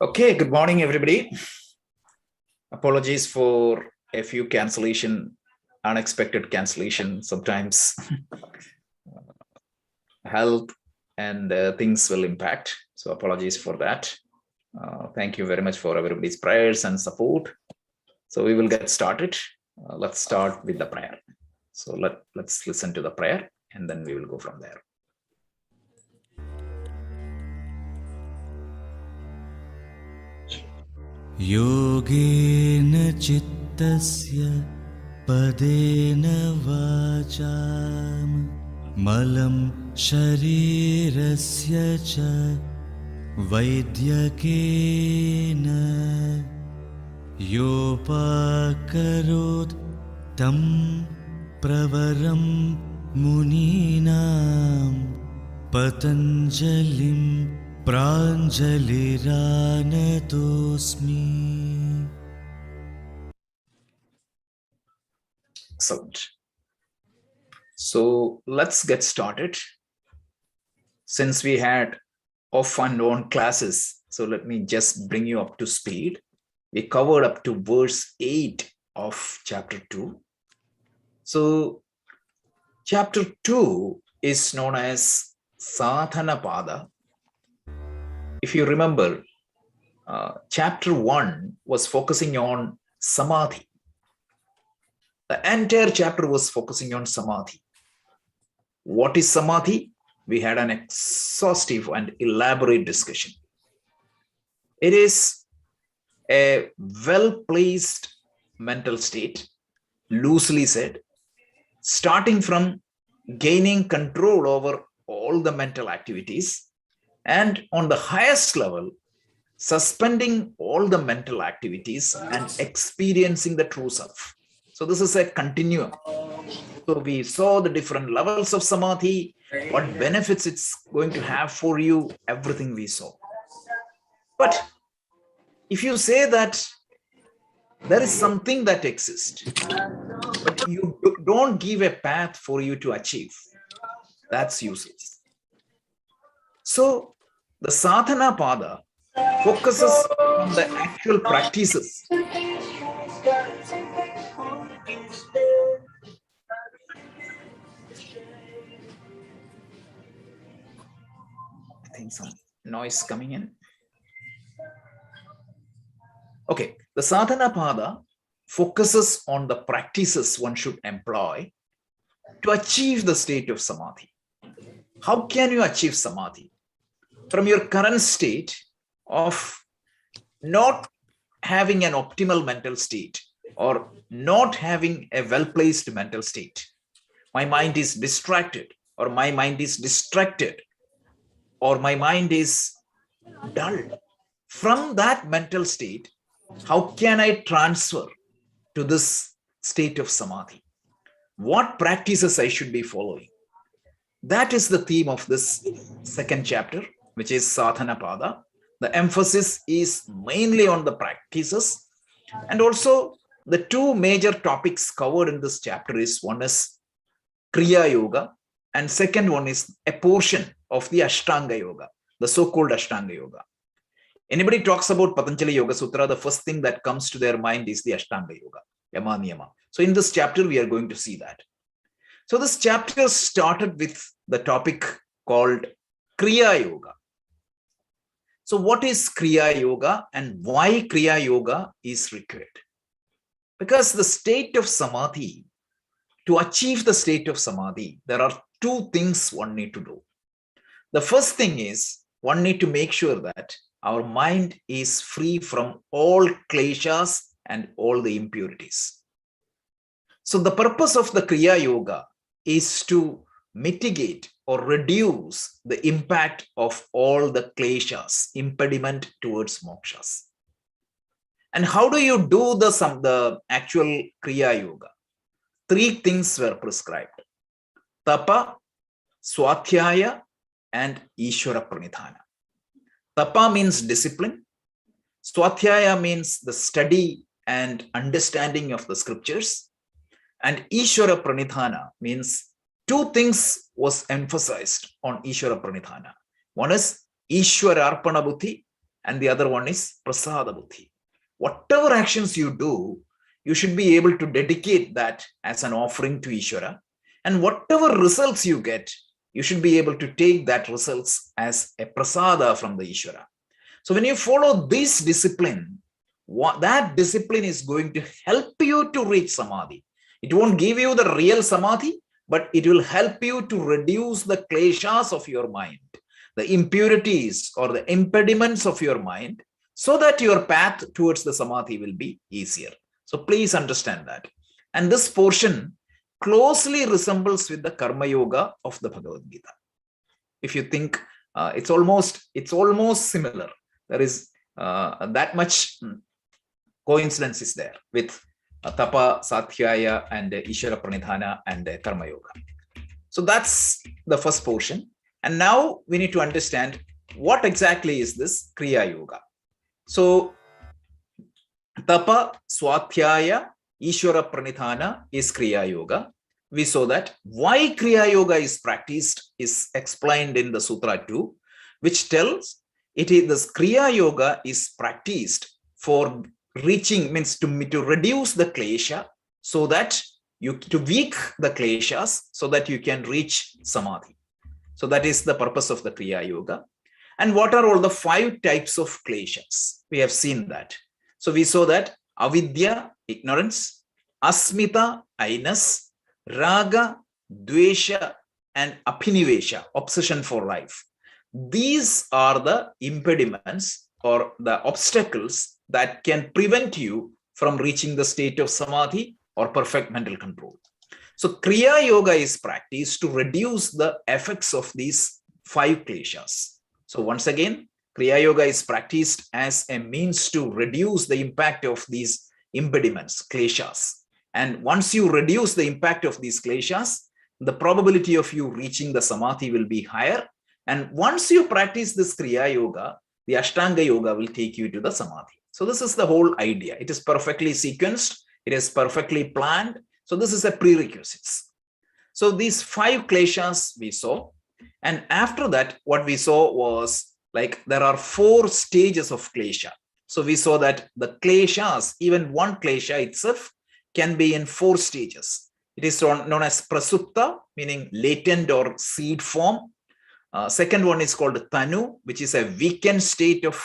Okay, good morning, everybody. Apologies for a few unexpected cancellation. Sometimes health and things will impact. So apologies for that. Thank you very much for everybody's prayers and support. So we will get started. Let's start with the prayer. So let's listen to the prayer and then we will go from there. Yogena chittasya padena vacham malam sharirasya cha vaidyakena yopakarot tam pravaram muninam patanjalim Pranjaliranatosmi. Excellent. So let's get started. Since we had off and on classes, so let me just bring you up to speed. We covered up to verse 8 of chapter 2. So chapter 2 is known as Sathanapada. If you remember, chapter 1 was focusing on Samadhi. The entire chapter was focusing on Samadhi. What is Samadhi? We had an exhaustive and elaborate discussion. It is a well-placed mental state, loosely said, starting from gaining control over all the mental activities, and on the highest level, suspending all the mental activities and experiencing the true self. So this is a continuum. So we saw the different levels of Samadhi, what benefits it's going to have for you, everything we saw. But if you say that there is something that exists, but you don't give a path for you to achieve, that's useless. So the Sathanapada focuses on the actual practices. I think some noise coming in. Okay, the Sathanapada focuses on the practices one should employ to achieve the state of Samadhi. How can you achieve Samadhi? From your current state of not having an optimal mental state or not having a well-placed mental state. My mind is distracted, or my mind is distracted, or my mind is dull. From that mental state, how can I transfer to this state of Samadhi? What practices I should be following? That is the theme of this second chapter, which is Sathanapada. The emphasis is mainly on the practices, and also the two major topics covered in this chapter is one is Kriya Yoga, and second one is a portion of the Ashtanga Yoga, the so-called Ashtanga Yoga. Anybody talks about Patanjali Yoga Sutra, the first thing that comes to their mind is the Ashtanga Yoga, Yama Niyama. So in this chapter, we are going to see that. So this chapter started with the topic called Kriya Yoga. So what is Kriya Yoga and why Kriya Yoga is required? Because the state of Samadhi, to achieve the state of Samadhi, there are two things one need to do. The first thing is one need to make sure that our mind is free from all kleshas and all the impurities. So the purpose of the Kriya Yoga is to mitigate or reduce the impact of all the kleshas, impediment towards mokshas. And how do you do the actual Kriya Yoga? Three things were prescribed: Tapa, Swadhyaya, and Ishvara Pranidhana. Tapa means discipline. Swadhyaya means the study and understanding of the scriptures. And Ishvara Pranidhana means two things was emphasized on Ishvara Pranidhana. One is Ishvara Arpana Buddhi and the other one is prasada buddhi. Whatever actions you do, you should be able to dedicate that as an offering to Ishvara. And whatever results you get, you should be able to take that results as a prasada from the Ishvara. So when you follow this discipline, that discipline is going to help you to reach samadhi. It won't give you the real samadhi, but it will help you to reduce the kleshas of your mind, the impurities or the impediments of your mind, so that your path towards the samadhi will be easier. So please understand that. And this portion closely resembles with the karma yoga of the Bhagavad Gita. If you think it's almost similar. There is that much coincidence is there with Tapa, Satyaya, and Ishvara Pranidhana and Karma Yoga. So that's the first portion. And now we need to understand what exactly is this Kriya Yoga. So Tapa, Swatyaya, Ishvara Pranidhana is Kriya Yoga. We saw that why Kriya Yoga is practiced is explained in the Sutra 2, which tells it is this Kriya Yoga is practiced for reaching, means to reduce the klesha, so that to weak the kleshas, so that you can reach samadhi. So that is the purpose of the Kriya Yoga. And what are all the 5 types of kleshas? We have seen that. So we saw that avidya, ignorance, asmita, I-ness, raga, dvesha, and abhinivesha, obsession for life. These are the impediments or the obstacles that can prevent you from reaching the state of samadhi or perfect mental control. So Kriya Yoga is practiced to reduce the effects of these 5 kleshas. So once again, Kriya Yoga is practiced as a means to reduce the impact of these impediments, kleshas. And once you reduce the impact of these kleshas, the probability of you reaching the samadhi will be higher. And once you practice this Kriya Yoga, the Ashtanga Yoga will take you to the samadhi. So this is the whole idea. It is perfectly sequenced. It is perfectly planned. So this is a prerequisites. So these 5 kleshas we saw. And after that, what we saw was like there are 4 stages of klesha. So we saw that the kleshas, even one klesha itself, can be in 4 stages. It is known as prasupta, meaning latent or seed form. Second one is called tanu, which is a weakened state of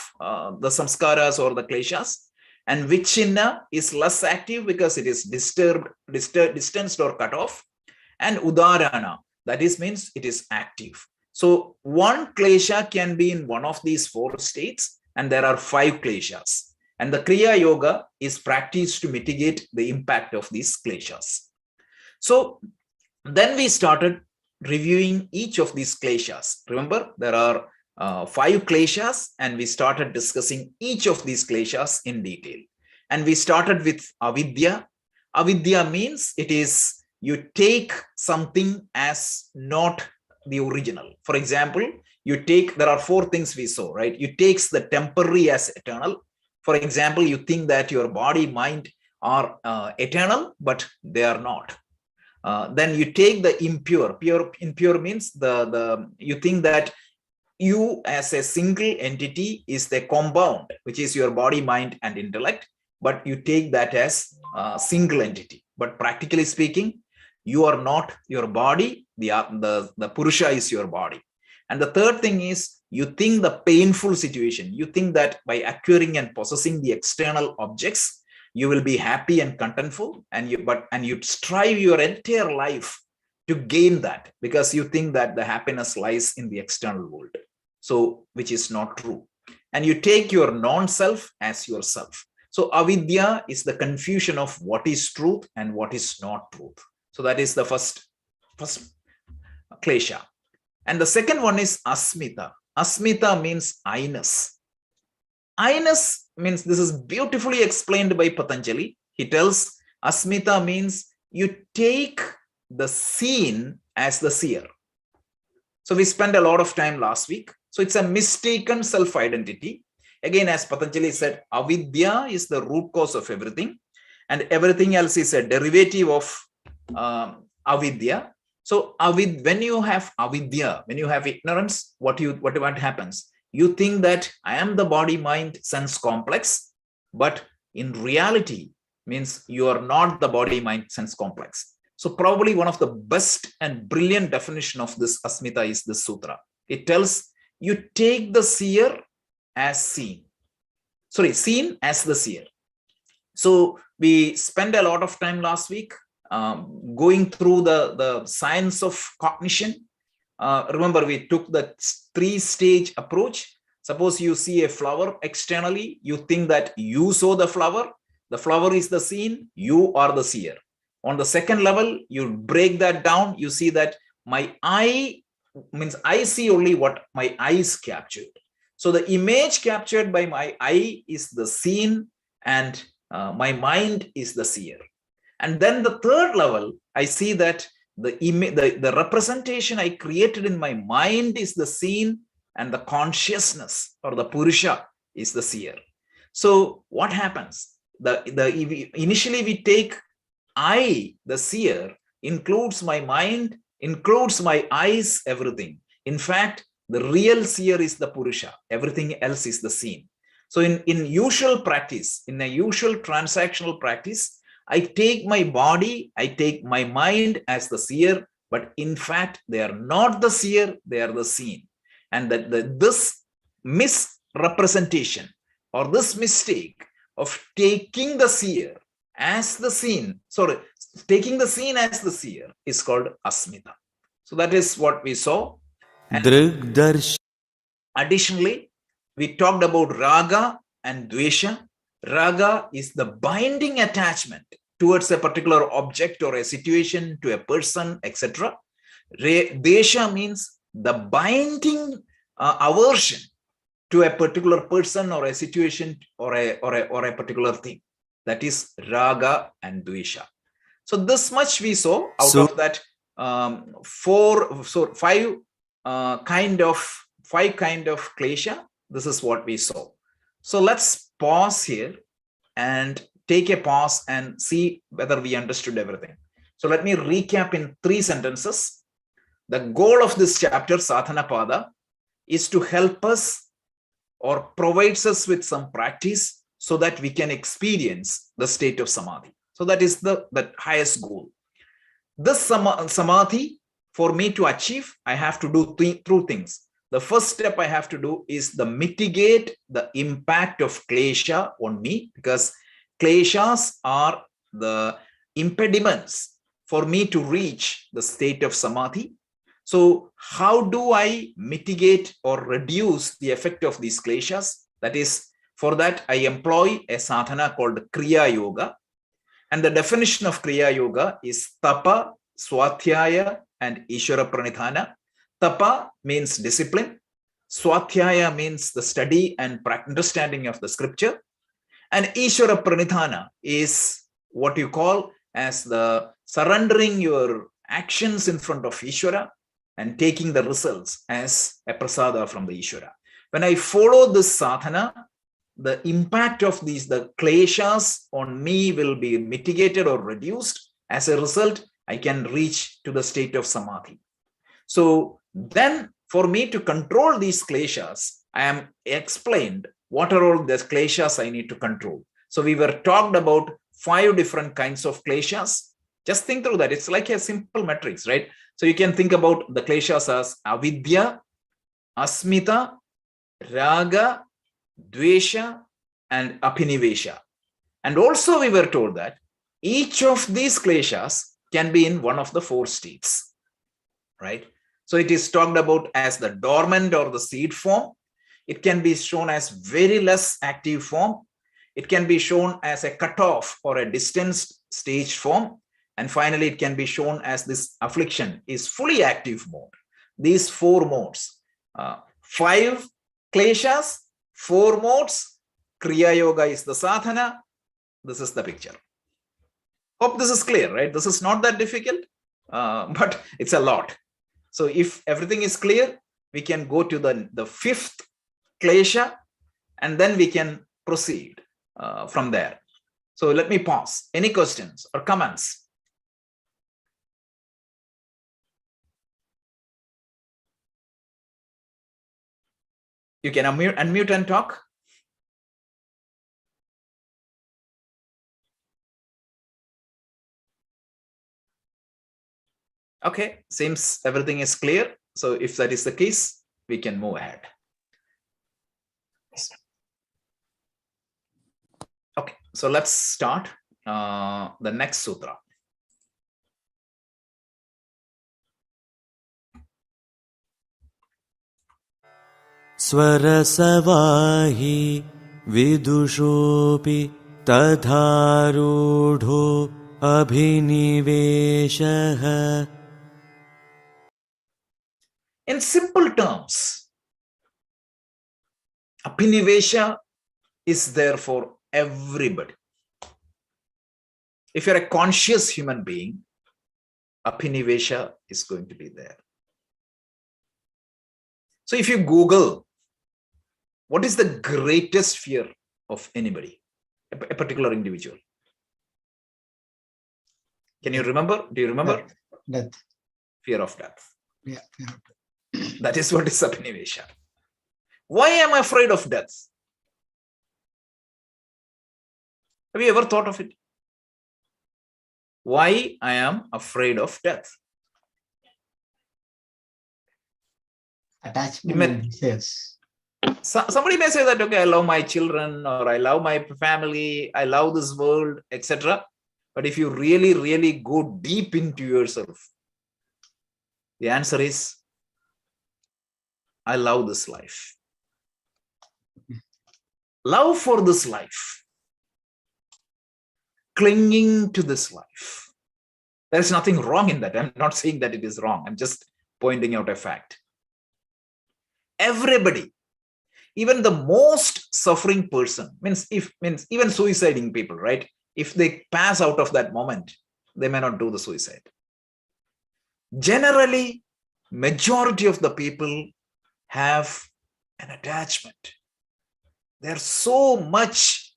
the samskaras or the kleshas. And vichina is less active because it is distanced or cut off. And udarana, that is means it is active. So one klesha can be in one of these 4 states, and there are 5 kleshas. And the Kriya Yoga is practiced to mitigate the impact of these kleshas. So then we started reviewing each of these kleshas. Remember, there are 5 kleshas, and we started discussing each of these kleshas in detail. And we started with avidya. Avidya means it is you take something as not the original. For example, there are 4 things we saw, right? You take the temporary as eternal. For example, you think that your body, mind are eternal, but they are not. Then you take the impure. Impure means you think that you as a single entity is the compound, which is your body, mind, and intellect, but you take that as a single entity. But practically speaking, you are not your body. The Purusha is your body. And the third thing is you think the painful situation. You think that by acquiring and possessing the external objects, you will be happy and contentful, and you strive your entire life to gain that because you think that the happiness lies in the external world. So, which is not true. And you take your non-self as yourself. So avidya is the confusion of what is truth and what is not truth. So that is the first klesha. And the second one is asmita. Asmita means I-ness. I-ness means, this is beautifully explained by Patanjali. He tells asmita means you take the seen as the seer. So we spent a lot of time last week. So it's a mistaken self-identity. Again, as Patanjali said, avidya is the root cause of everything, and everything else is a derivative of avidya. So when you have avidya, when you have ignorance, what happens? You think that I am the body, mind, sense complex, but in reality means you are not the body, mind, sense complex. So probably one of the best and brilliant definition of this asmita is this sutra. It tells you take the seer as seen. Sorry, seen as the seer. So we spent a lot of time last week going through the science of cognition. Remember, we took the 3-stage approach. Suppose you see a flower externally, you think that you saw the flower is the seen, you are the seer. On the second level, you break that down, you see that my eye means I see only what my eyes captured. So the image captured by my eye is the seen, and my mind is the seer. And then the third level, I see that the representation I created in my mind is the seen, and the consciousness or the purusha is the seer. So what happens? Initially we take I, the seer, includes my mind, includes my eyes, everything. In fact, the real seer is the purusha. Everything else is the seen. So in usual practice, in a usual transactional practice, I take my body, I take my mind as the seer, but in fact, they are not the seer, they are the seen. And this misrepresentation or this mistake of taking the seer as the seen, taking the seen as the seer is called asmita. So that is what we saw. Additionally, we talked about raga and dvesha. Raga is the binding attachment towards a particular object or a situation, to a person, etc. Dvesha means the binding aversion to a particular person or a situation or a particular thing. That is raga and dvesha. So this much we saw out of that five kind of klesha. This is what we saw. So let's pause here and take a pause and see whether we understood everything. So let me recap in 3 sentences. The goal of this chapter, Sathanapada, is to help us or provides us with some practice so that we can experience the state of samadhi. So that is the highest goal. This samadhi, for me to achieve, I have to do 2 things. The first step I have to do is mitigate the impact of klesha on me, because kleshas are the impediments for me to reach the state of samadhi. So how do I mitigate or reduce the effect of these kleshas? That is, for that I employ a sadhana called Kriya Yoga. And the definition of Kriya Yoga is tapa, swadhyaya, and ishvara pranidhana. Tapa means discipline. Swadhyaya means the study and understanding of the scripture. And ishvara pranidhana is what you call as the surrendering your actions in front of Ishvara and taking the results as a prasada from the Ishvara. When I follow this sadhana, the impact of the kleshas on me will be mitigated or reduced. As a result, I can reach to the state of samadhi. So then for me to control these kleshas, I am explained what are all the kleshas I need to control. So we were talked about 5 different kinds of kleshas. Just think through that. It's like a simple matrix, right? So you can think about the kleshas as avidya, asmita, raga, dvesha, and abhinivesha. And also we were told that each of these kleshas can be in one of the 4 states, right? So it is talked about as the dormant or the seed form. It can be shown as very less active form. It can be shown as a cutoff or a distanced stage form. And finally, it can be shown as this affliction is fully active mode. These 4 modes, 5 kleshas, 4 modes. Kriya Yoga is the sadhana. This is the picture. Hope this is clear, right? This is not that difficult, but it's a lot. So if everything is clear, we can go to the 5th klesha, and then we can proceed from there. So let me pause. Any questions or comments? You can unmute and talk. Okay, seems everything is clear. So if that is the case, we can move ahead. Okay, so let's start the next sutra. स्वरसवाहि विदुषोऽपि तथारूढो अभिनिवेशः. In simple terms, Abhinivesha is there for everybody. If you're a conscious human being, Abhinivesha is going to be there. So if you Google, what is the greatest fear of anybody, a particular individual? Can you remember? Do you remember? Death. Fear of death. Yeah. That is what is Abhinivesha. Why am I afraid of death? Have you ever thought of it? Why I am afraid of death? Attachment and desires. Somebody may say that, okay, I love my children, or I love my family, I love this world, etc. But if you really, really go deep into yourself, the answer is, I love this life. Love for this life. Clinging to this life. There's nothing wrong in that. I'm not saying that it is wrong. I'm just pointing out a fact. Everybody, even the most suffering person, means even suiciding people, right? If they pass out of that moment, they may not do the suicide. Generally, majority of the people have an attachment. They're so much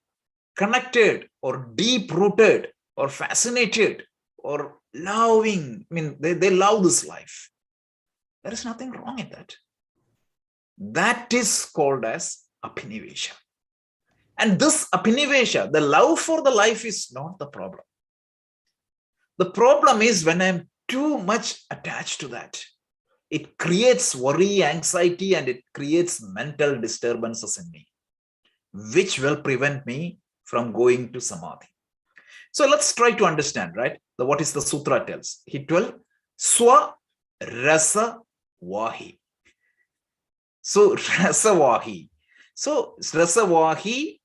connected or deep-rooted or fascinated or loving. They love this life. There is nothing wrong in that. That is called as Abhinivesha. And this Abhinivesha, the love for the life, is not the problem. The problem is when I'm too much attached to that. It creates worry, anxiety, and it creates mental disturbances in me, which will prevent me from going to Samadhi. So let's try to understand, right? What is the sutra tells. He tells, Swa Rasa Vahi. So Rasa Vahi. So Rasa Vahi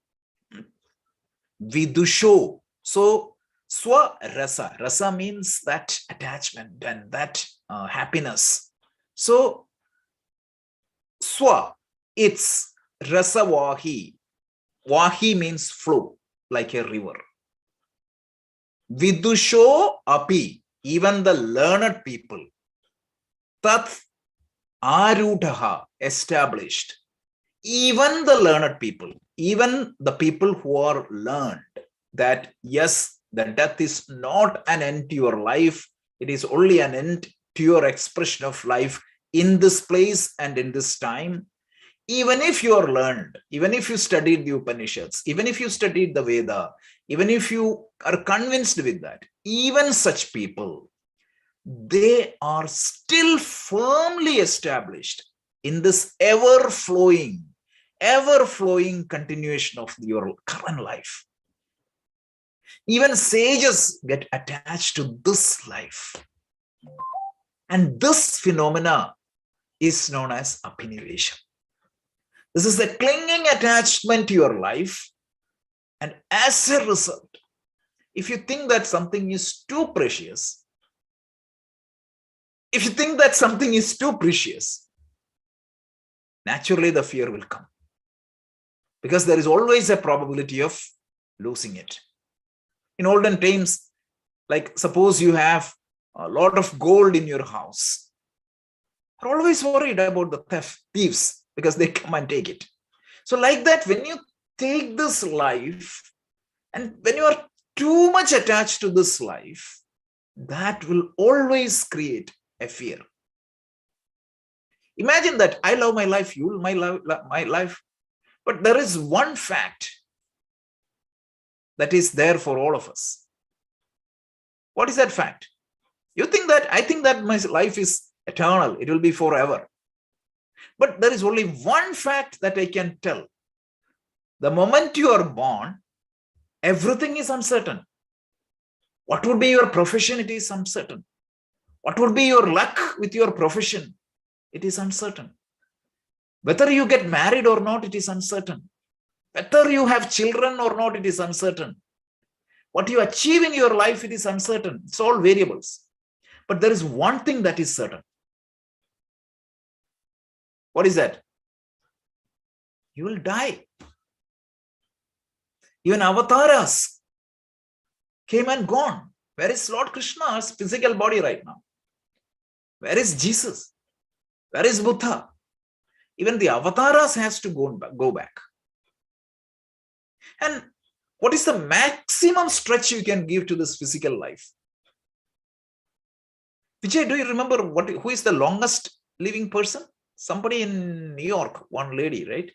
Vidusho. So Swa Rasa. Rasa means that attachment and that happiness. So Swa, it's Rasa Vahi. Vahi means flow, like a river. Vidusho api, even the learned people. Tat arudhaha, established. Even the learned people, even the people who are learned, that yes, the death is not an end to your life. It is only an end to your expression of life in this place and in this time. Even if you are learned, even if you studied the Upanishads, even if you studied the Veda, even if you are convinced with that, even such people, they are still firmly established in this ever-flowing continuation of your current life. Even sages get attached to this life. And this phenomena is known as Abhinivesha. This is a clinging attachment to your life. And as a result, if you think that something is too precious, naturally the fear will come. Because there is always a probability of losing it. In olden times, like suppose you have a lot of gold in your house, you're always worried about the thieves because they come and take it. So like that, when you take this life and when you are too much attached to this life, that will always create a fear. Imagine that I love my life, you love my life. But there is one fact that is there for all of us. What is that fact? You think that, I think that my life is eternal, it will be forever. But there is only one fact that I can tell. The moment you are born, everything is uncertain. What would be your profession? It is uncertain. What would be your luck with your profession? It is uncertain. Whether you get married or not, it is uncertain. Whether you have children or not, it is uncertain. What you achieve in your life, it is uncertain. It's all variables. But there is one thing that is certain. What is that? You will die. Even avatars came and gone. Where is Lord Krishna's physical body right now? Where is Jesus? Where is Buddha? Even the avatars has to go back. And what is the maximum stretch you can give to this physical life? Vijay, do you remember who is the longest living person? Somebody in New York, one lady, right?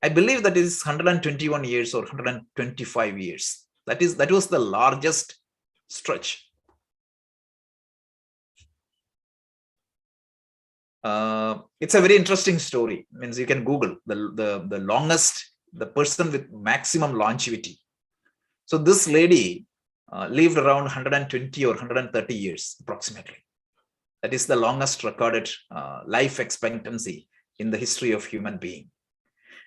I believe that is 121 years or 125 years. That was the largest stretch. It's a very interesting story. It means you can Google the longest, the person with maximum longevity. So this lady lived around 120 or 130 years approximately. That is the longest recorded life expectancy in the history of human being.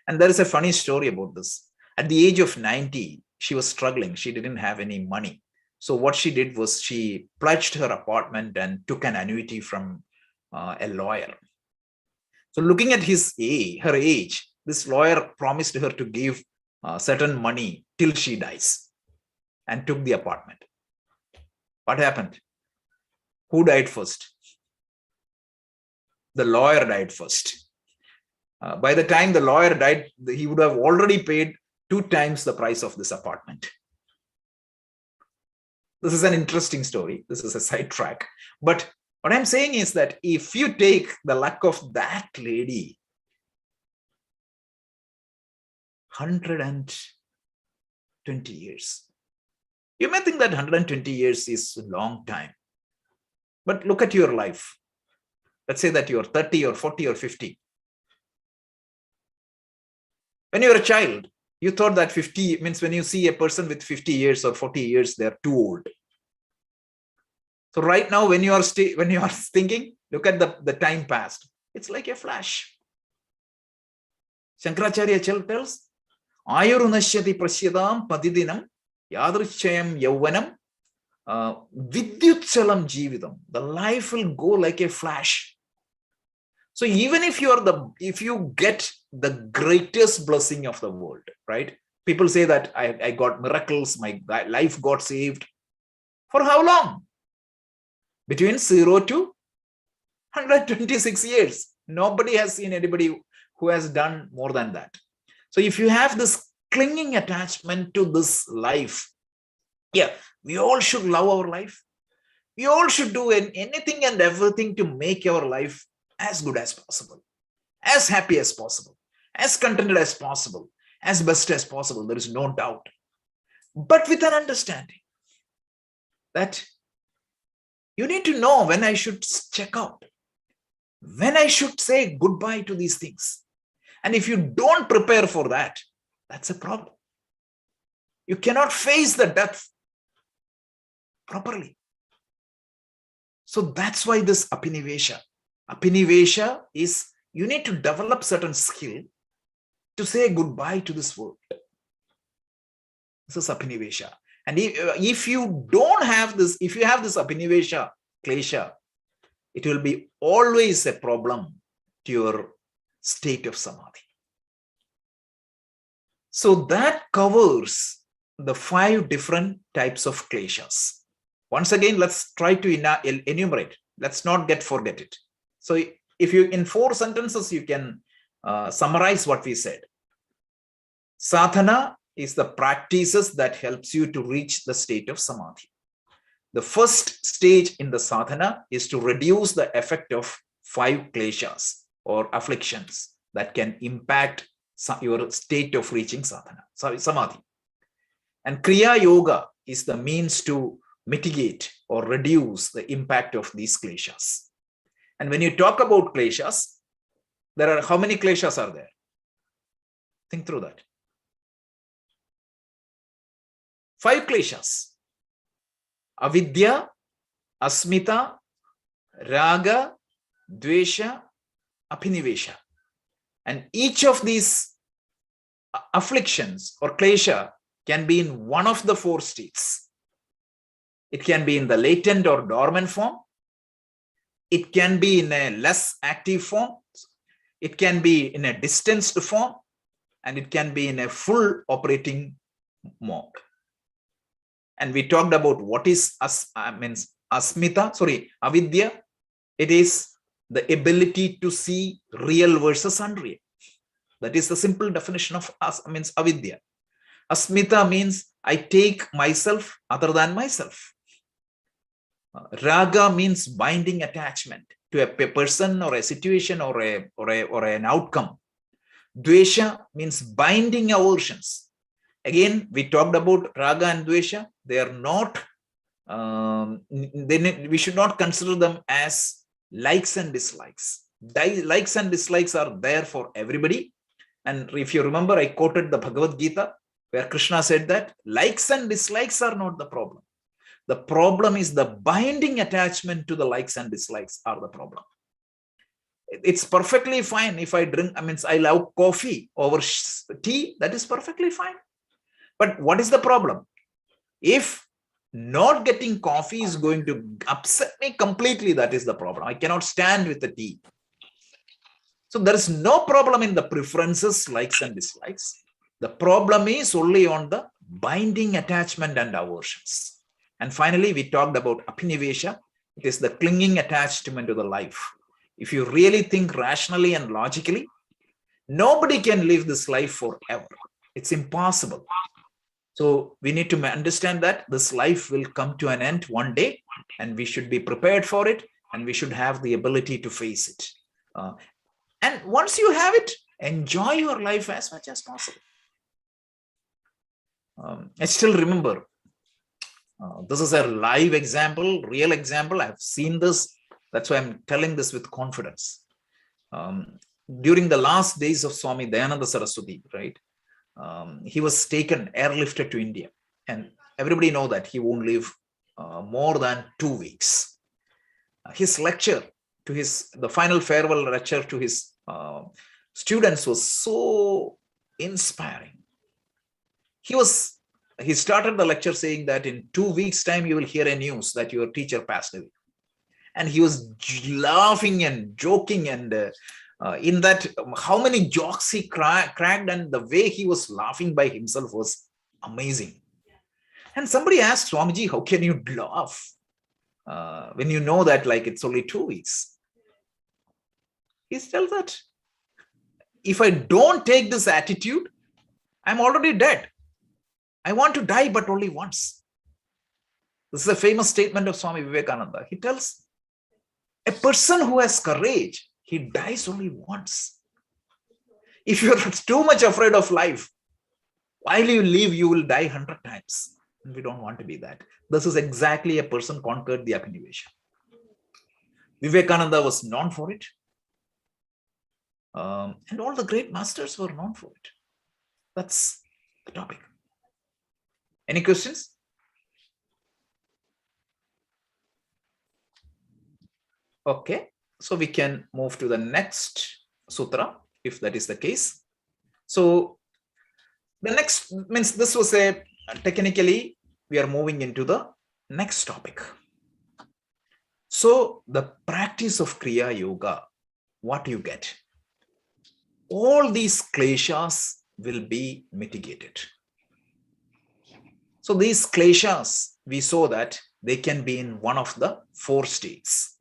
And there is a funny story about this. At the age of 90, she was struggling. She didn't have any money. So what she did was she pledged her apartment and took an annuity from a lawyer. So looking at her age, this lawyer promised her to give certain money till she dies and took the apartment. What happened? Who died first? The lawyer died first. By the time the lawyer died, he would have already paid 2 times the price of this apartment. This is an interesting story. This is a sidetrack. But what I'm saying is that if you take the luck of that lady, 120 years. You may think that 120 years is a long time. But look at your life. Let's say that you're 30 or 40 or 50. When you're a child, you thought that 50 means when you see a person with 50 years or 40 years, they're too old. So right now, when you are thinking, look at the time past. It's like a flash. Shankaracharya tells, Ayurunashyati prasyadam padidinam yadrichayam yauvanam vidyutchalam jividam. The life will go like a flash. So even if you get the greatest blessing of the world, right? People say that I got miracles, my life got saved. For how long? Between 0 to 126 years. Nobody has seen anybody who has done more than that. So if you have this clinging attachment to this life, yeah, we all should love our life. We all should do anything and everything to make our life as good as possible, as happy as possible, as contented as possible, as best as possible. There is no doubt. But with an understanding that you need to know when I should check out, when I should say goodbye to these things. And if you don't prepare for that, that's a problem. You cannot face the death properly. So that's why this apinivesha. Apinivesha is you need to develop certain skill to say goodbye to this world. This is apinivesha. And if you don't have this, if you have this apinivesha, klesha, it will be always a problem to your state of samadhi. So that covers the 5 different types of kleshas. Once again, let's try to enumerate. Let's not forget it. So if you, in 4 sentences, you can summarize what we said. Sadhana is the practices that helps you to reach the state of samadhi. the first stage in the sadhana is to reduce the effect of 5 kleshas or afflictions that can impact your state of reaching samadhi. And Kriya Yoga is the means to mitigate or reduce the impact of these kleshas. And when you talk about kleshas, there are how many kleshas are there? Think through that. 5 kleshas. Avidya, asmita, raga, dvesha, abhinivesha. And each of these afflictions or klesha can be in one of the 4 states. It can be in the latent or dormant form. It can be in a less active form. It can be in a distanced form. And it can be in a full operating mode. And we talked about what is avidya. It is the ability to see real versus unreal. That is the simple definition of avidya. Asmita means I take myself other than myself. Raga means binding attachment to a person or a situation or an outcome. Dvesha means binding aversions. Again, we talked about raga and dvesha. They are not, we should not consider them as likes and dislikes. Likes and dislikes are there for everybody. And if you remember, I quoted the Bhagavad Gita, where Krishna said that likes and dislikes are not the problem. The problem is the binding attachment to the likes and dislikes are the problem. It's perfectly fine if I drink, I love coffee over tea, that is perfectly fine. But what is the problem? If not getting coffee is going to upset me completely, that is the problem. I cannot stand with the tea. So there is no problem in the preferences, likes and dislikes. The problem is only on the binding attachment and aversions. And finally, we talked about abhinivesha. It is the clinging attachment to the life. If you really think rationally and logically, nobody can live this life forever. It's impossible. So we need to understand that this life will come to an end one day, and we should be prepared for it, and we should have the ability to face it. And once you have it, enjoy your life as much as possible. I still remember, this is a live example, real example. I've seen this. That's why I'm telling this with confidence. During the last days of Swami Dayananda Saraswati, right? He was taken, airlifted to India. And everybody know that he won't live more than 2 weeks. His lecture to the final farewell lecture to his students was so inspiring. He started the lecture saying that in 2 weeks' time, you will hear a news that your teacher passed away. And he was laughing and joking, and in that, how many jokes he cracked, and the way he was laughing by himself was amazing. And somebody asked Swamiji, how can you laugh when you know that it's only 2 weeks? He tells that if I don't take this attitude, I'm already dead. I want to die, but only once. This is a famous statement of Swami Vivekananda. He tells, a person who has courage, he dies only once. If you're too much afraid of life, while you live, you will die 100 times. And we don't want to be that. This is exactly a person conquered the abhinivesha. Vivekananda was known for it. And all the great masters were known for it. That's the topic. Any questions? Okay, so we can move to the next sutra, if that is the case. So the next means this was technically we are moving into the next topic. So the practice of Kriya Yoga, what you get? All these kleshas will be mitigated. So these kleshas, we saw that they can be in one of the 4 states,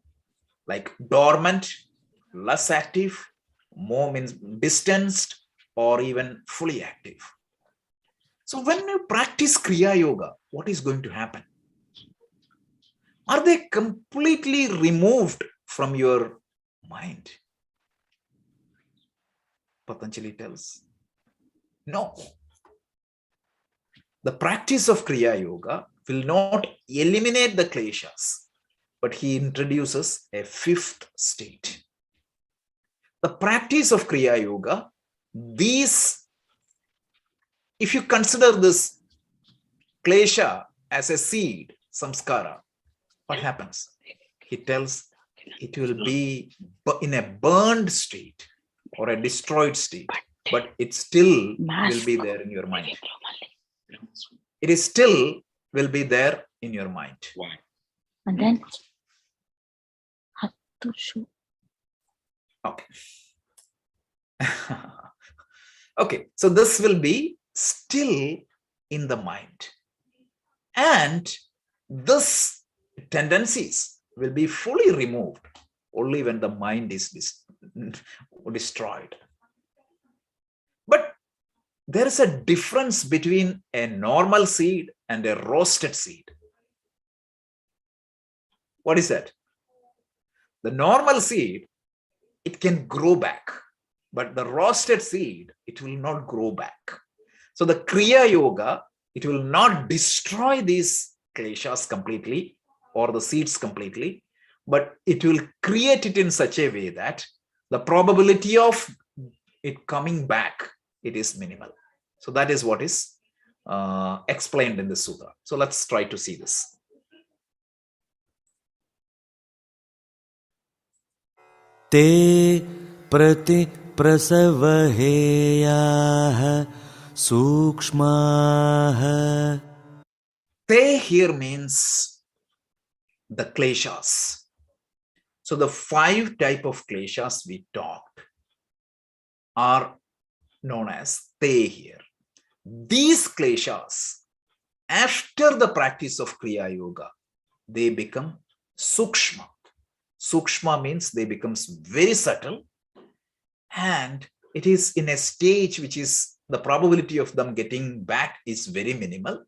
like dormant, less active, more means distanced, or even fully active. So when you practice Kriya Yoga, what is going to happen? Are they completely removed from your mind? Patanjali tells, no. The practice of Kriya Yoga will not eliminate the kleshas, but he introduces a fifth state. The practice of Kriya Yoga, if you consider this klesha as a seed, samskara, what happens? He tells it will be in a burned state or a destroyed state, but it still will be there in your mind. It is still will be there in your mind. And then okay. Okay, so this will be still in the mind. And this tendencies will be fully removed only when the mind is destroyed. But there is a difference between a normal seed and a roasted seed. What is that? The normal seed, it can grow back, but the roasted seed, it will not grow back. So the Kriya Yoga, it will not destroy these kleshas completely or the seeds completely, but it will create it in such a way that the probability of it coming back, it is minimal. So that is what is explained in the sutra. So let's try to see this. Te prati prasavaheyah sukshmah. Te here means the kleshas. So the 5 type of kleshas we talked are known as te here. These kleshas, after the practice of Kriya Yoga, they become sukshma. Sukshma means they become very subtle, and it is in a stage which is the probability of them getting back is very minimal.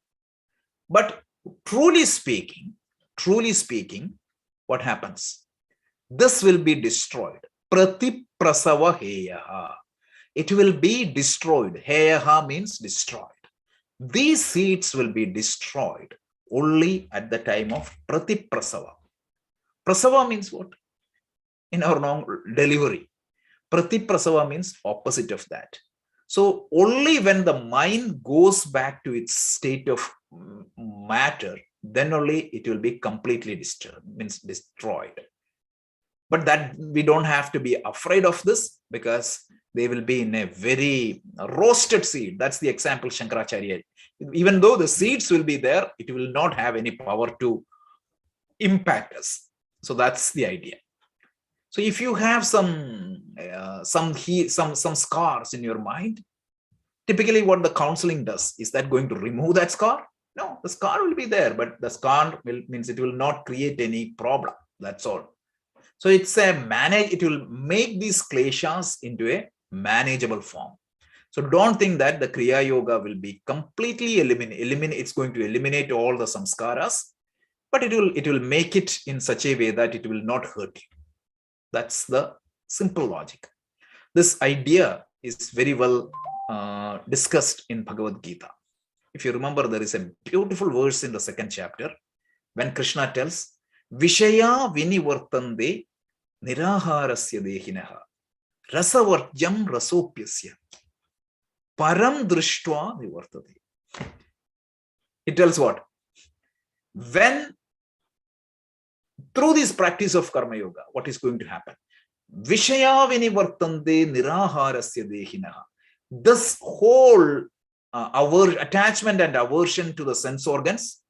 But truly speaking, what happens? This will be destroyed. Pratiprasava heyaha. It will be destroyed. Heyaha means destroyed. These seeds will be destroyed only at the time of pratiprasava. Prasava means what? In our delivery. Pratiprasava means opposite of that. So only when the mind goes back to its state of matter, then only it will be completely destroyed. But that we don't have to be afraid of this, because they will be in a very roasted seed. That's the example Shankaracharya. Even though the seeds will be there, it will not have any power to impact us. So that's the idea. So if you have some scars in your mind, typically what the counseling does, is that going to remove that scar? No, the scar will be there, but the scar means it will not create any problem. That's all. So it's it will make these kleshas into a manageable form. So don't think that the Kriya Yoga will be completely it's going to eliminate all the samskaras, but it will make it in such a way that it will not hurt you. That's the simple logic. This idea is very well discussed in Bhagavad Gita. If you remember, there is a beautiful verse in the 2nd chapter when Krishna tells, Vishaya vinivartande niraharasya dehinaha rasavarjam rasopyasya param drishtva nivartate. It tells what? When through this practice of Karma Yoga, what is going to happen? Vishaya vinivartande niraharasya dehinaha. This whole our attachment and aversion to the sense organs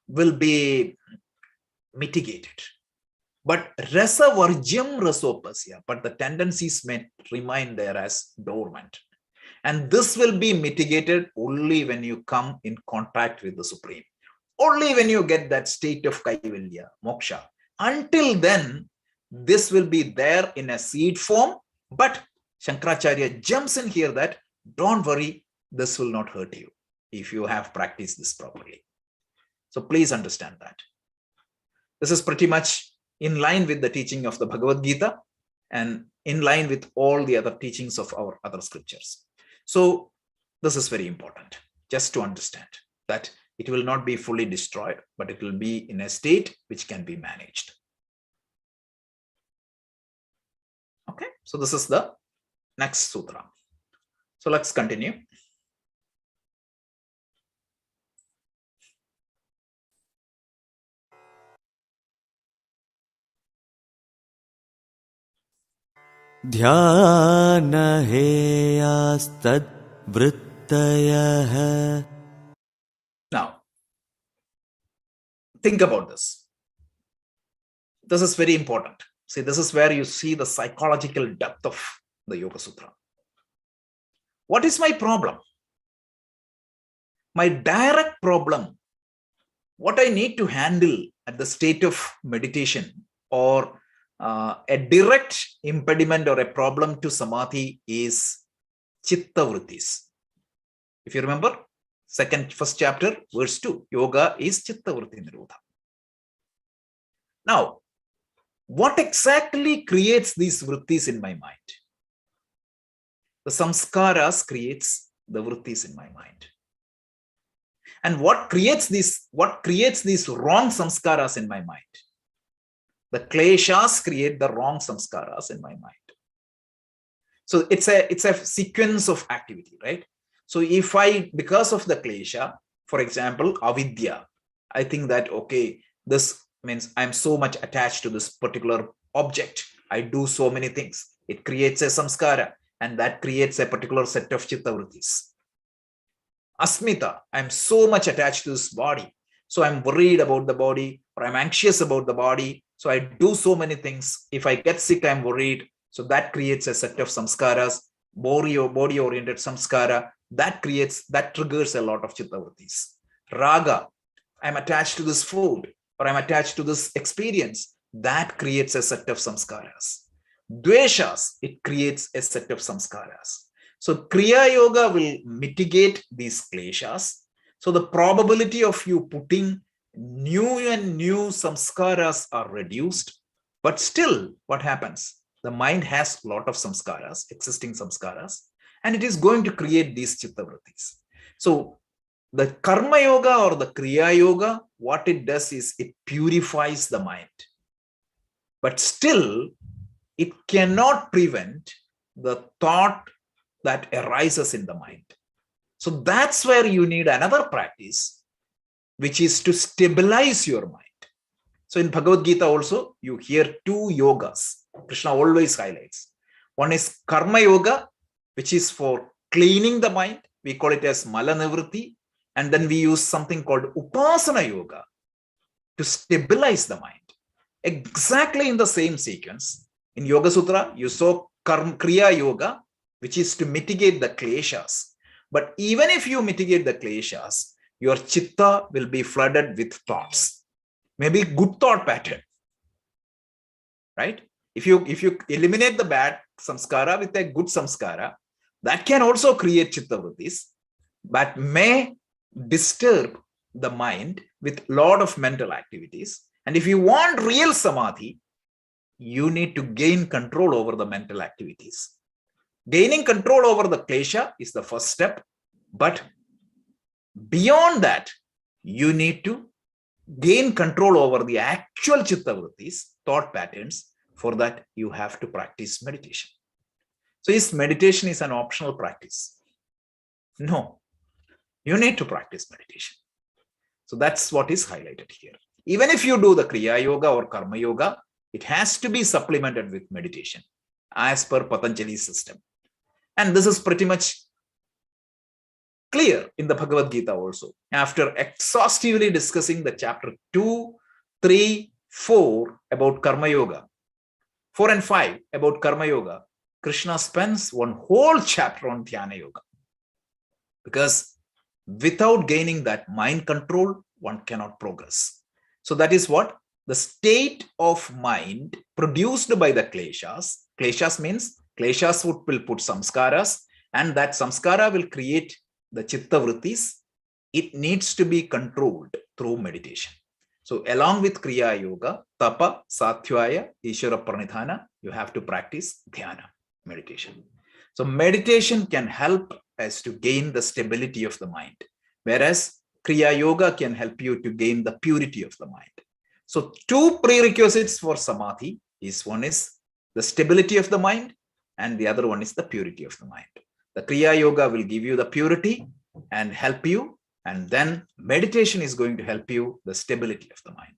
will be mitigated. But rasa varjyam rasopasya, but the tendencies may remain there as dormant. And this will be mitigated only when you come in contact with the Supreme. Only when you get that state of kaivalya, moksha. Until then, this will be there in a seed form. But Shankaracharya jumps in here that, don't worry, this will not hurt you if you have practiced this properly. So please understand that. This is pretty much in line with the teaching of the Bhagavad Gita and in line with all the other teachings of our other scriptures. So this is very important, just to understand that it will not be fully destroyed, but it will be in a state which can be managed. Okay, so this is the next sutra. So let's continue. ध्यानहेयास्तद् वृत्तयः. Now, think about this. This is very important. See, this is where you see the psychological depth of the Yoga Sutra. What is my problem? My direct problem, what I need to handle at the state of meditation, or a direct impediment or a problem to samadhi, is chitta vrittis. If you remember, first chapter, verse 2, yoga is chitta vritti nirodha. Now, what exactly creates these vrittis in my mind? The samskaras creates the vrittis in my mind. And what creates these wrong samskaras in my mind? The kleshas create the wrong samskaras in my mind. So it's a sequence of activity, right? So if because of the klesha, for example, avidya, I think that, okay, this means I'm so much attached to this particular object. I do so many things. It creates a samskara, and that creates a particular set of chitta vrittis. Asmita, I'm so much attached to this body. So I'm worried about the body, or I'm anxious about the body. So I do so many things. If I get sick, I'm worried. So that creates a set of samskaras, body-oriented samskara. That triggers a lot of chitta vrittis. Raga, I'm attached to this food, or I'm attached to this experience. That creates a set of samskaras. Dveshas, it creates a set of samskaras. So Kriya Yoga will mitigate these kleshas. So the probability of you putting new samskaras are reduced. But still, what happens? The mind has a lot of samskaras, existing samskaras, and it is going to create these chitta vrittis. So the Karma Yoga or the Kriya Yoga, what it does is it purifies the mind. But still, it cannot prevent the thought that arises in the mind. So that's where you need another practice, which is to stabilize your mind. So in Bhagavad Gita also, you hear two yogas. Krishna always highlights. One is Karma Yoga, which is for cleaning the mind. We call it as Mala Nivritti. And then we use something called Upasana Yoga to stabilize the mind. Exactly in the same sequence. In Yoga Sutra, you saw Kriya Yoga, which is to mitigate the kleshas. But even if you mitigate the kleshas, your chitta will be flooded with thoughts. Maybe good thought pattern, right? If you eliminate the bad samskara with a good samskara, that can also create chitta vrittis, but may disturb the mind with a lot of mental activities. And if you want real samadhi, you need to gain control over the mental activities. Gaining control over the klesha is the first step, but beyond that, you need to gain control over the actual chitta vrittis, thought patterns. For that, you have to practice meditation. So is meditation is an optional practice? No, you need to practice meditation. So that's what is highlighted here. Even if you do the Kriya Yoga or Karma Yoga, it has to be supplemented with meditation as per Patanjali's system. And this is pretty much clear in the Bhagavad Gita also. After exhaustively discussing the chapter 2, 3, 4 about Karma Yoga, 4 and 5 about Karma Yoga, Krishna spends one whole chapter on Dhyana Yoga. Because without gaining that mind control, one cannot progress. So that is what the state of mind produced by the kleshas. Kleshas means kleshas will put samskaras, and that samskara will create the chitta vrittis. It needs to be controlled through meditation. So along with Kriya Yoga, Tapa, Satyaya, Ishvara Pranidhana, you have to practice Dhyana, meditation. So meditation can help us to gain the stability of the mind, whereas Kriya Yoga can help you to gain the purity of the mind. So two prerequisites for Samadhi is one is the stability of the mind and the other one is the purity of the mind. The Kriya Yoga will give you the purity and help you, and then meditation is going to help you the stability of the mind.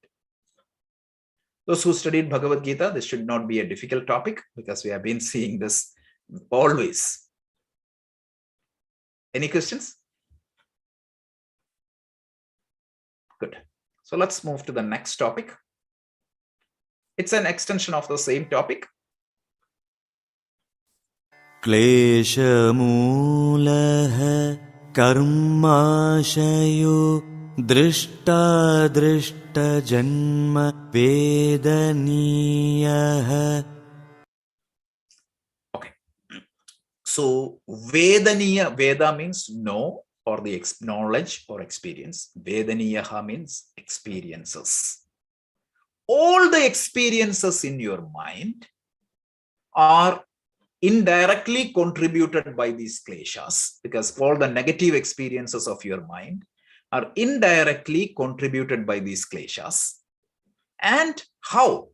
Those who studied Bhagavad Gita, this should not be a difficult topic because we have been seeing this always. Any questions? Good. So let's move to the next topic. It's an extension of the same topic. क्लेशमूलः कर्माशयो दृष्टादृष्टजन्म वेदनीयः. Okay. So Vedaniya, Veda means know or the knowledge or experience. Vedaniyaha means experiences. All the experiences in your mind are indirectly contributed by these kleshas, because all the negative experiences of your mind are indirectly contributed by these kleshas. And how?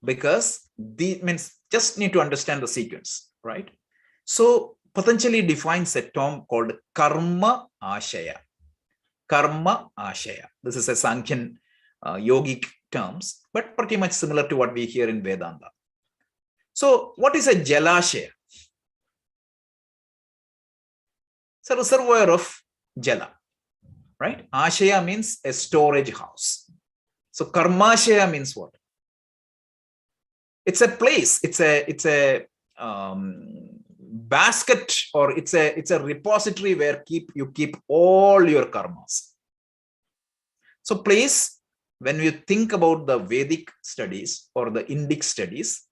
Because the means just need to understand the sequence, right? So Patanjali defines a term called karma ashaya. Karma ashaya. This is a Sankhyan yogic terms, but pretty much similar to what we hear in Vedanta. So what is a jalashaya? It's a reservoir of jala, right? Ashaya means a storage house. So karmashaya means what? It's a place. It's a basket, or it's a repository where you keep all your karmas. So place, when you think about the Vedic studies or the Indic studies,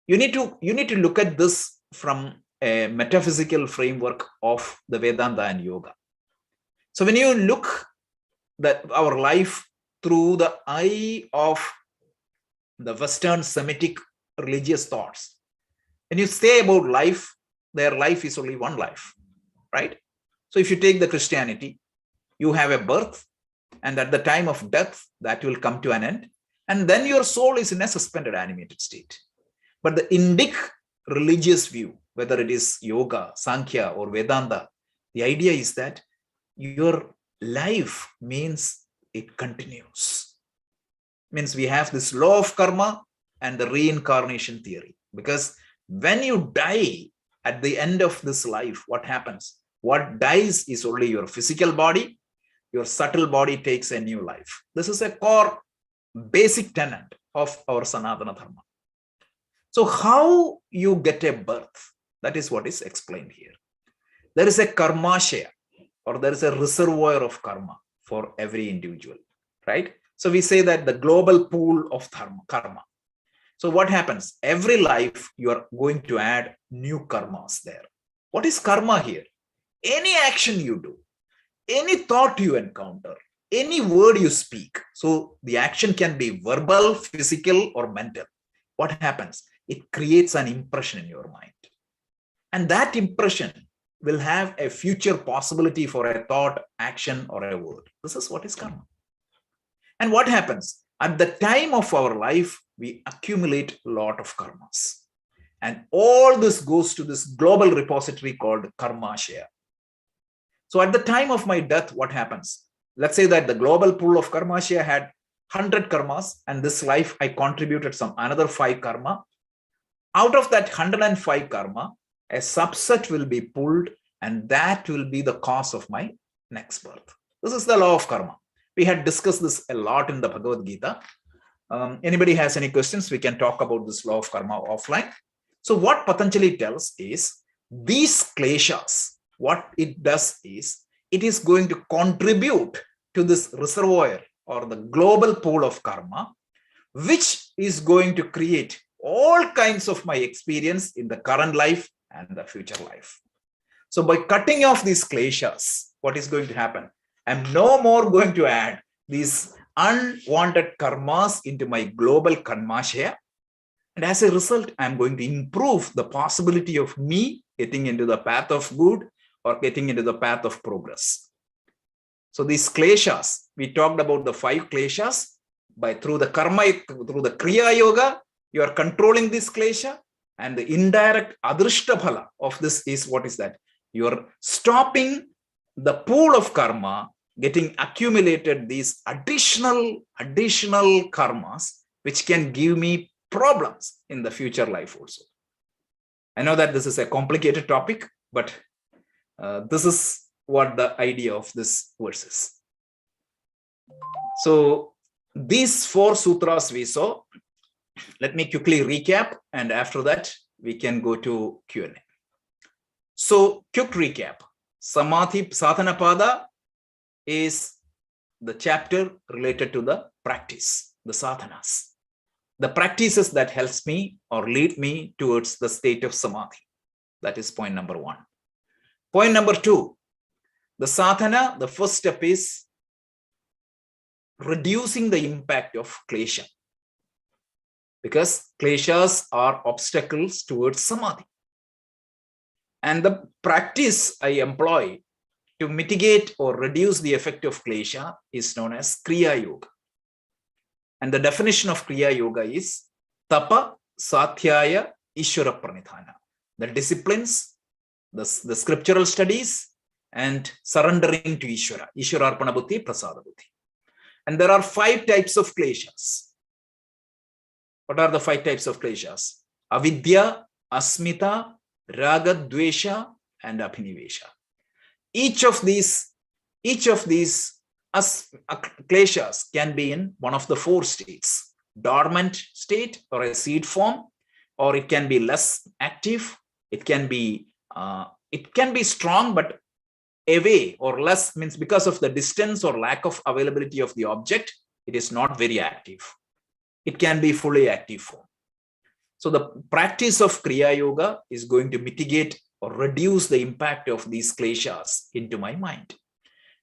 you need to look at this from a metaphysical framework of the Vedanta and Yoga. So when you look at our life through the eye of the Western Semitic religious thoughts, when you say about life, their life is only one life, right? So if you take the Christianity, you have a birth, and at the time of death, that will come to an end, and then your soul is in a suspended animated state. But the Indic religious view, whether it is Yoga, Sankhya, or Vedanta, the idea is that your life means it continues. Means we have this law of karma and the reincarnation theory. Because when you die at the end of this life, what happens? What dies is only your physical body. Your subtle body takes a new life. This is a core basic tenet of our Sanatana Dharma. So how you get a birth, that is what is explained here. There is a karmashaya, or there is a reservoir of karma for every individual, right? So we say that the global pool of karma. So what happens? Every life you are going to add new karmas there. What is karma here? Any action you do, any thought you encounter, any word you speak. So the action can be verbal, physical, or mental. What happens? It creates an impression in your mind. And that impression will have a future possibility for a thought, action, or a word. This is what is karma. And what happens? At the time of our life, we accumulate a lot of karmas. And all this goes to this global repository called karmashaya. So at the time of my death, what happens? Let's say that the global pool of karmashaya had 100 karmas, and this life I contributed another 5 karma. Out of that 105 karma, a subset will be pulled, and that will be the cause of my next birth. This is the law of karma. We had discussed this a lot in the Bhagavad Gita. Anybody has any questions? We can talk about this law of karma offline. So what Patanjali tells is, these kleshas, what it does is, it is going to contribute to this reservoir or the global pool of karma, which is going to create all kinds of my experience in the current life and the future life. So by cutting off these kleshas, what is going to happen? I'm no more going to add these unwanted karmas into my global karmashaya. And as a result, I'm going to improve the possibility of me getting into the path of good or getting into the path of progress. So these kleshas, we talked about the 5 kleshas. Through the karma, through the Kriya Yoga, you are controlling this klesha. And the indirect adrishta phala of this is what is that? You are stopping the pool of karma getting accumulated, these additional karmas, which can give me problems in the future life also. I know that this is a complicated topic, but this is what the idea of this verse is. So these 4 sutras we saw. Let me quickly recap, and after that we can go to Q&A. So quick recap. Samadhi Sathanapada is the chapter related to the practice, the sadhanas, the practices that helps me or lead me towards the state of samadhi. That is point number 1. Point number 2, the sadhana, the first step is reducing the impact of klesha, because kleshas are obstacles towards samadhi. And the practice I employ to mitigate or reduce the effect of klesha is known as Kriya Yoga. And the definition of Kriya Yoga is Tapa, Sathyaya, Ishvara Pranidhana. The disciplines, the scriptural studies, and surrendering to Ishvara. Ishvara Arpana Buddhi, Prasada Buddhi. And there are 5 types of kleshas. What are the 5 types of kleshas? Avidya, Asmita, Raga, Dvesha, and Abhinivesha. Each of these kleshas can be in one of the 4 states: dormant state or a seed form, or it can be less active. It can be strong but away or less, means because of the distance or lack of availability of the object, it is not very active. It can be fully active form. So the practice of Kriya Yoga is going to mitigate or reduce the impact of these kleshas into my mind.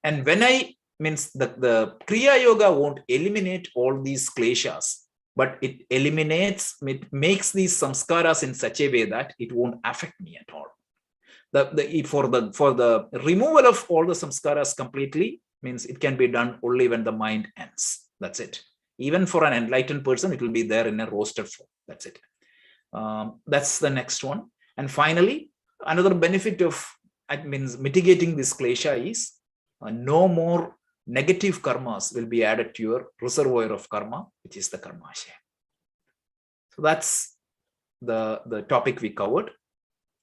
And when the Kriya Yoga won't eliminate all these kleshas, but it makes these samskaras in such a way that it won't affect me at all. For the removal of all the samskaras completely means it can be done only when the mind ends. That's it. Even for an enlightened person, it will be there in a roasted form. That's it. That's the next one. And finally, another benefit of mitigating this klesha is no more negative karmas will be added to your reservoir of karma, which is the karmashaya. So that's the topic we covered.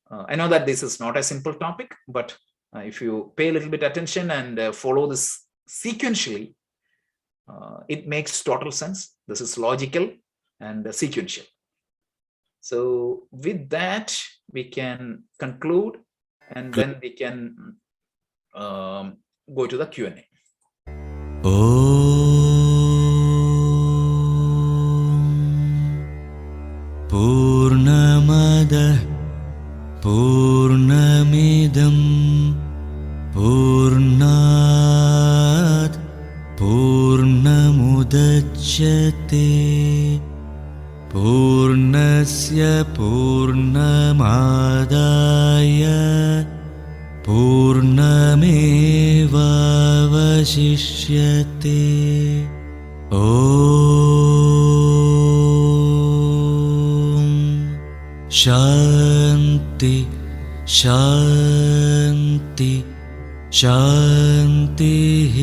I know that this is not a simple topic, but if you pay a little bit attention and follow this sequentially, it makes total sense. This is logical and sequential. So with that, we can conclude, and then we can go to the Q&A. Purnamada Purnamidam Purnat Purnamudachyate Purnasya Purnamadaya Purnamevavashishyate. Shanti, Shanti, Shanti.